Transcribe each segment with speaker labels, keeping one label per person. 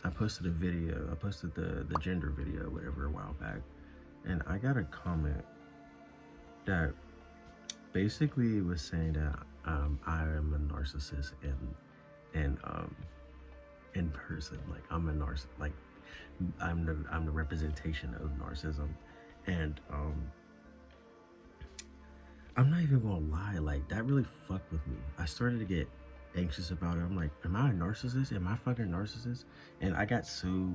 Speaker 1: I posted a video. I posted the gender video, whatever, a while back, and I got a comment that basically was saying that I am a narcissist and in person. Like I'm a narciss, like I'm the representation of narcissism, and I'm not even gonna lie, like that really fucked with me. I started to get anxious about it. I'm like, am I a narcissist? Am I fucking narcissist? And I got so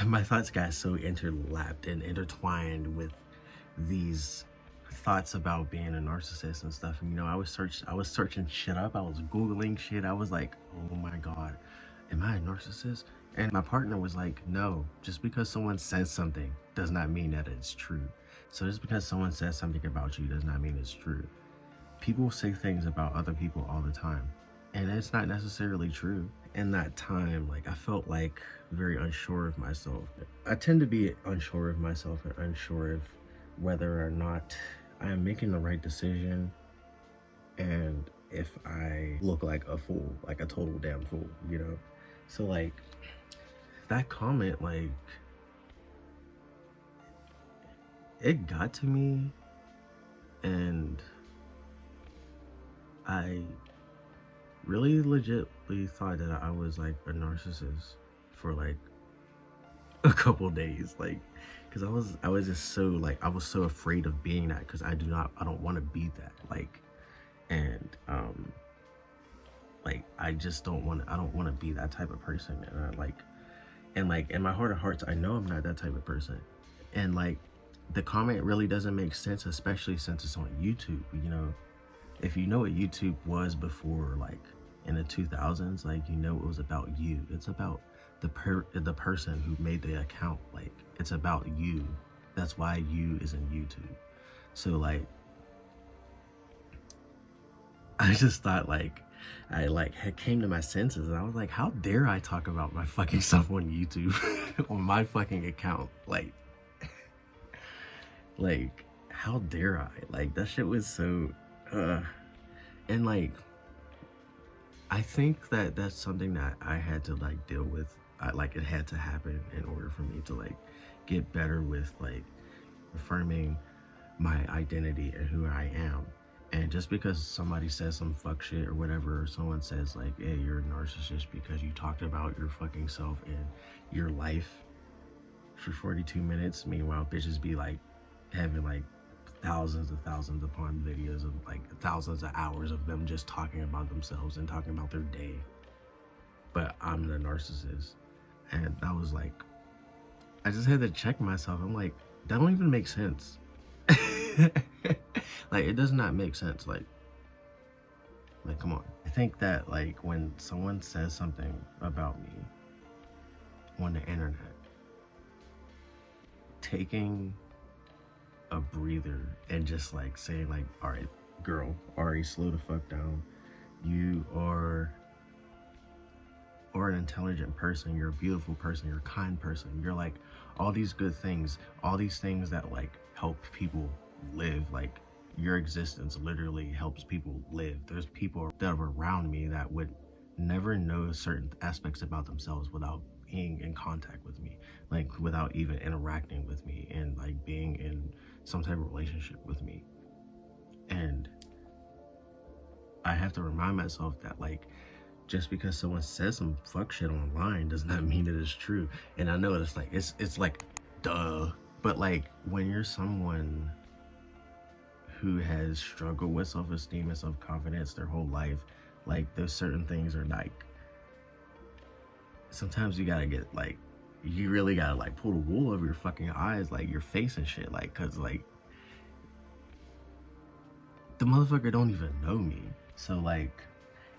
Speaker 1: my thoughts got so interlapped and intertwined with these thoughts about being a narcissist and stuff. And I was searching shit up. I was googling shit. I was like, oh my god, am I a narcissist? And my partner was like, no, just because someone says something does not mean that it's true. So just because someone says something about you does not mean it's true. People say things about other people all the time, and it's not necessarily true. In that time, like I felt like very unsure of myself. I tend to be unsure of myself and unsure of whether or not I am making the right decision, and if I look like a fool, like a total damn fool, So like that comment, like it got to me, and I really legitly thought that I was like a narcissist for like a couple days, like because I was just so like I was so afraid of being that, because I don't want to be that, like, and like I just don't want to be that type of person. And like in my heart of hearts I know I'm not that type of person. And like the comment really doesn't make sense, especially since it's on YouTube. If you know what YouTube was before, like in the 2000s, like it was about you. It's about the person who made the account. Like it's about you. That's why you is in YouTube. So like I just thought, like I like had came to my senses, and I was like, how dare I talk about my fucking stuff on YouTube on my fucking account? Like how dare I? Like that shit was so and like I think that that's something that I had to like deal with. Like it had to happen in order for me to like get better with like affirming my identity and who I am. And just because somebody says some fuck shit or whatever, or someone says like, hey, you're a narcissist because you talked about your fucking self and your life for 42 minutes. Meanwhile, bitches be like having like thousands upon videos of like thousands of hours of them just talking about themselves and talking about their day. But I'm the narcissist. And that was like, I just had to check myself. I'm like, that don't even make sense. Like it does not make sense. Like come on. I think that like when someone says something about me on the internet, taking a breather and just like saying like, all right, girl, Ari, slow the fuck down. You are an intelligent person. You're a beautiful person. You're a kind person. You're like all these good things, all these things that like help people live. Like your existence literally helps people live. There's people that are around me that would never know certain aspects about themselves without being in contact with me, like without even interacting with me and like being in some type of relationship with me. And I have to remind myself that like just because someone says some fuck shit online does not mean that it's true. And I know it's like it's like duh, but like when you're someone who has struggled with self-esteem and self-confidence their whole life, like those certain things are like, sometimes you gotta get like, you really gotta like pull the wool over your fucking eyes, like your face and shit, like cause like the motherfucker don't even know me. So like,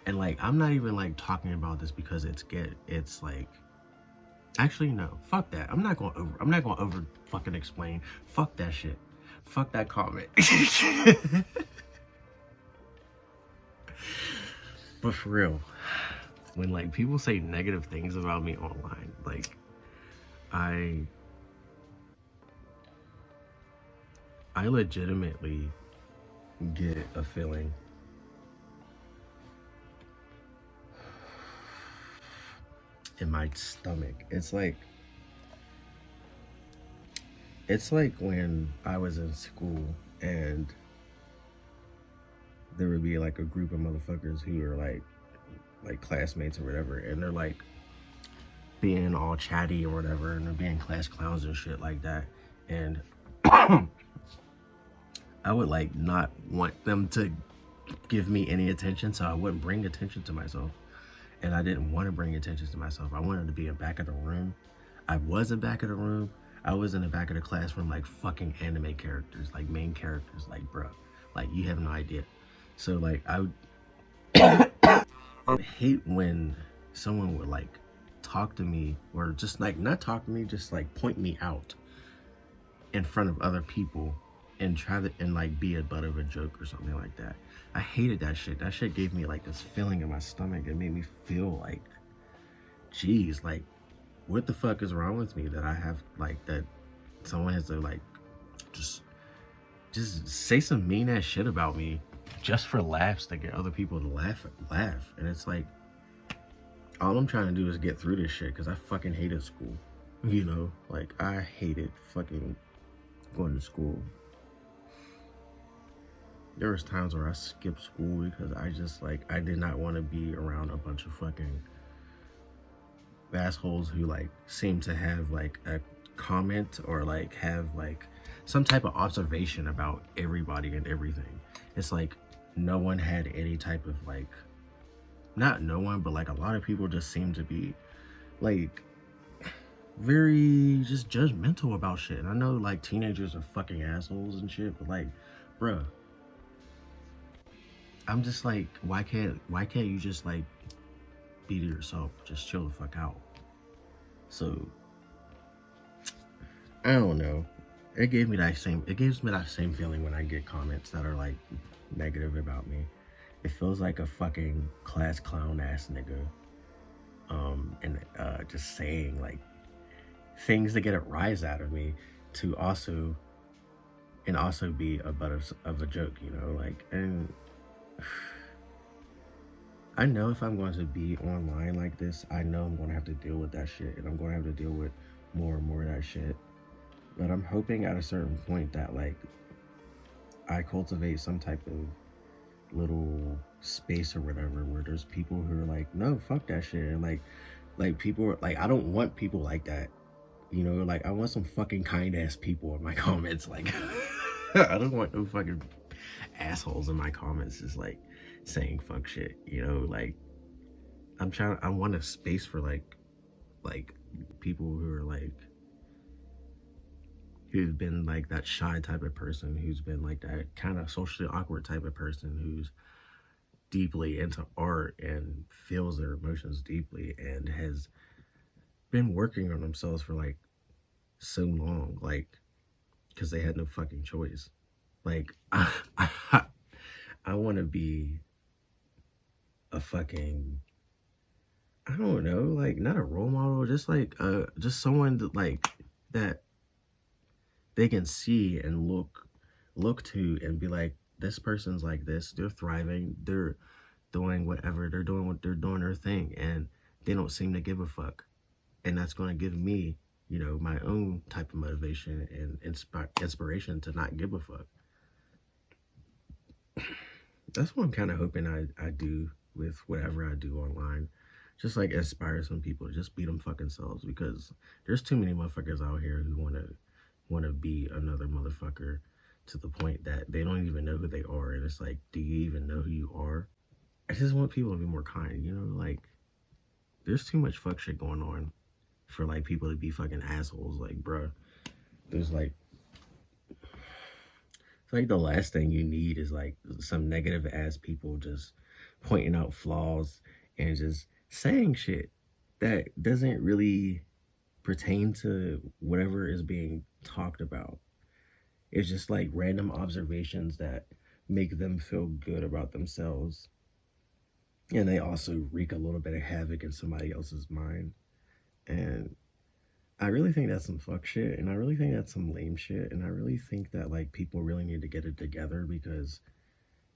Speaker 1: and like I'm not even like talking about this because it's like, actually no, fuck that. I'm not gonna over fucking explain. Fuck that shit. Fuck that comment. But for real, when like people say negative things about me online, like I legitimately get a feeling in my stomach. It's like when I was in school and there would be like a group of motherfuckers who are like classmates or whatever, and they're like being all chatty or whatever, and they're being class clowns and shit like that. And I would like not want them to give me any attention, so I wouldn't bring attention to myself. And I didn't want to bring attention to myself. I wanted to be in back of the room. I was in back of the room. I was in the back of the classroom like fucking anime characters, like main characters, like bro, like you have no idea. So like I would hate when someone would like talk to me or just like not talk to me, just like point me out in front of other people and try to and like be a butt of a joke or something like that. I hated that shit. That shit gave me like this feeling in my stomach. It made me feel like, geez, like what the fuck is wrong with me that I have like that someone has to like just say some mean ass shit about me just for laughs to get other people to laugh. And it's like all I'm trying to do is get through this shit because I fucking hated school. You know, like I hated fucking going to school. There was times where I skipped school because I just like I did not want to be around a bunch of fucking assholes who like seem to have like a comment or like have like some type of observation about everybody and everything. It's like no one had any type of like, not no one, but like a lot of people just seem to be like very just judgmental about shit. And I know like teenagers are fucking assholes and shit, but like, bruh, I'm just like, why can't you just like be to yourself? Just chill the fuck out. So I don't know. It gives me that same feeling when I get comments that are like negative about me. It feels like a fucking class clown ass nigga. And just saying like things to get a rise out of me to also be a butt of a joke, you know, like. And I know if I'm going to be online like this, I know I'm going to have to deal with that shit, and I'm going to have to deal with more and more of that shit. But I'm hoping at a certain point that like I cultivate some type of little space or whatever where there's people who are like, no, fuck that shit. And like people are like, I don't want people like that. You know, like I want some fucking kind ass people in my comments. Like I don't want no fucking assholes in my comments just like saying fuck shit, you know. Like I want a space for like people who are like, who've been like that shy type of person, who's been like that kind of socially awkward type of person, who's deeply into art and feels their emotions deeply and has been working on themselves for like so long, like because they had no fucking choice. Like I want to be a fucking, I don't know, like not a role model, just like just someone that like that they can see and look to and be like, this person's like this, they're thriving, they're doing whatever, they're doing what they're doing their thing, and they don't seem to give a fuck. And that's going to give me, you know, my own type of motivation and inspiration to not give a fuck. That's what I'm kind of hoping I do with whatever I do online. Just like inspire some people to just be them fucking selves, because there's too many motherfuckers out here who want to be another motherfucker to the point that they don't even know who they are. And it's like, do you even know who you are? I just want people to be more kind, you know? Like, there's too much fuck shit going on for like people to be fucking assholes. Like, bruh, there's like, it's like the last thing you need is like some negative ass people just pointing out flaws and just saying shit that doesn't really pertain to whatever is being talked about. It's just like random observations that make them feel good about themselves. And they also wreak a little bit of havoc in somebody else's mind. And I really think that's some fuck shit. And I really think that's some lame shit. And I really think that like people really need to get it together, because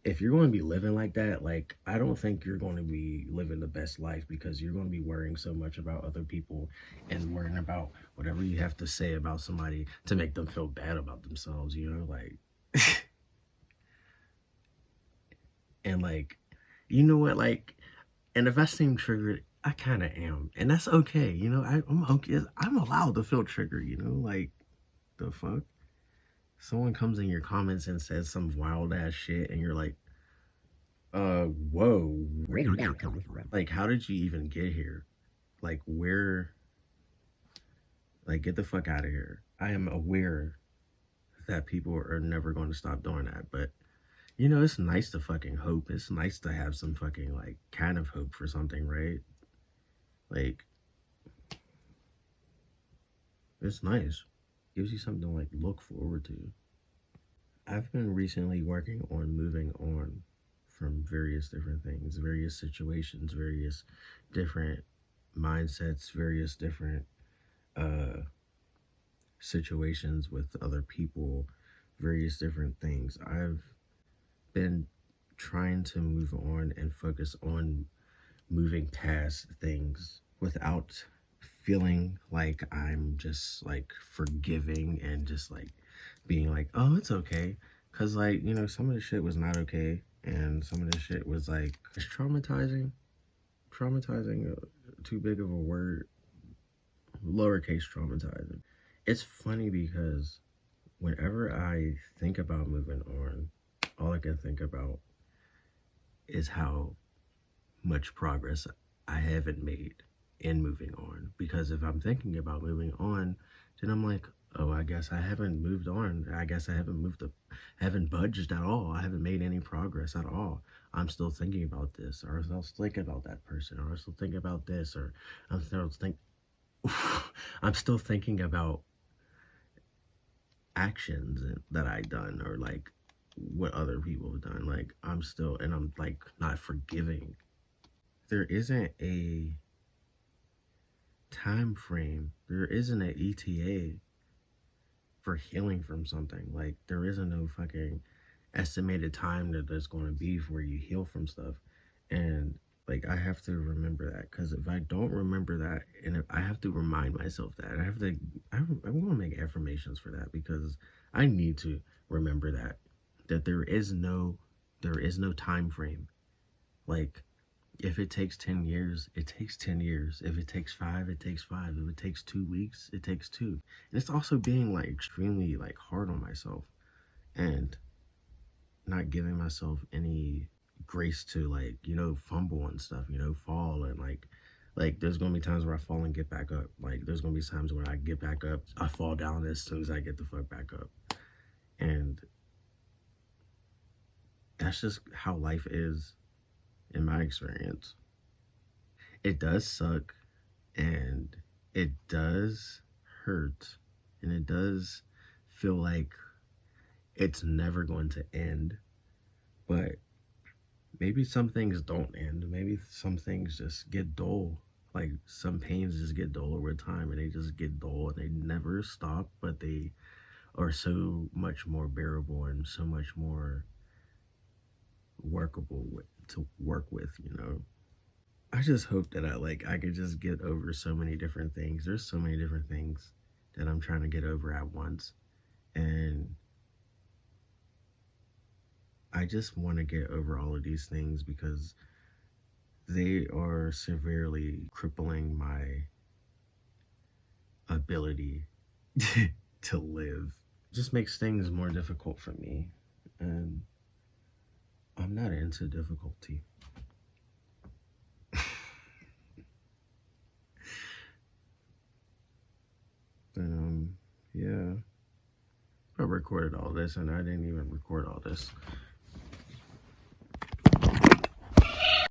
Speaker 1: if you're going to be living like that, like, I don't think you're going to be living the best life, because you're going to be worrying so much about other people and worrying about whatever you have to say about somebody to make them feel bad about themselves, you know, like, and like, you know what, like, and if I seem triggered, I kind of am, and that's okay, you know. I'm okay. I'm allowed to feel triggered, you know, like, the fuck. Someone comes in your comments and says some wild ass shit, and you're like, whoa, where did that come from? Like, how did you even get here? Like, where? Like, get the fuck out of here. I am aware that people are never going to stop doing that, but you know, it's nice to fucking hope. It's nice to have some fucking, like, kind of hope for something, right? Like, it's nice. Gives you something to, like, look forward to. I've been recently working on moving on from various different things, various situations, various different mindsets, various different uh situations with other people, various different things. I've been trying to move on and focus on moving past things without feeling like I'm just like forgiving and just like being like, oh, it's okay. Cause like, you know, some of the shit was not okay. And some of the shit was like, it's traumatizing. Traumatizing, too big of a word. Lowercase traumatizing. It's funny because whenever I think about moving on, all I can think about is how much progress I haven't made in moving on. Because if I'm thinking about moving on, then I'm like, oh, I guess I haven't moved on. I guess I haven't haven't budged at all. I haven't made any progress at all. I'm still thinking about this, or I'm still thinking about that person, or I'm still thinking about this, or I'm still think, I'm still thinking about actions that I done, or like what other people have done. Like, I'm still, and I'm like not forgiving. There isn't a time frame. There isn't an ETA for healing from something. Like, there isn't no fucking estimated time that there's going to be for you heal from stuff. And like, I have to remember that, because if I don't remember that, and if I have to remind myself that, I want to make affirmations for that, because I need to remember that there is no time frame. Like, if it takes 10 years, it takes 10 years. If it takes 5, it takes 5. If it takes 2 weeks, it takes 2. And it's also being like extremely like hard on myself and not giving myself any grace to, like, you know, fumble and stuff, you know, fall, and like there's gonna be times where I fall and get back up. Like, there's gonna be times when I get back up, I fall down as soon as I get the fuck back up. And that's just how life is in my experience. It does suck, and it does hurt, and it does feel like it's never going to end. But maybe some things don't end. Maybe some things just get dull. Like, some pains just get dull over time, and they just get dull, and they never stop, but they are so much more bearable and so much more workable to work with, you know. I just hope that I could just get over so many different things. There's so many different things that I'm trying to get over at once. And I just want to get over all of these things, because they are severely crippling my ability to live. It just makes things more difficult for me. And I'm not into difficulty. Yeah. I recorded all this, and I didn't even record all this.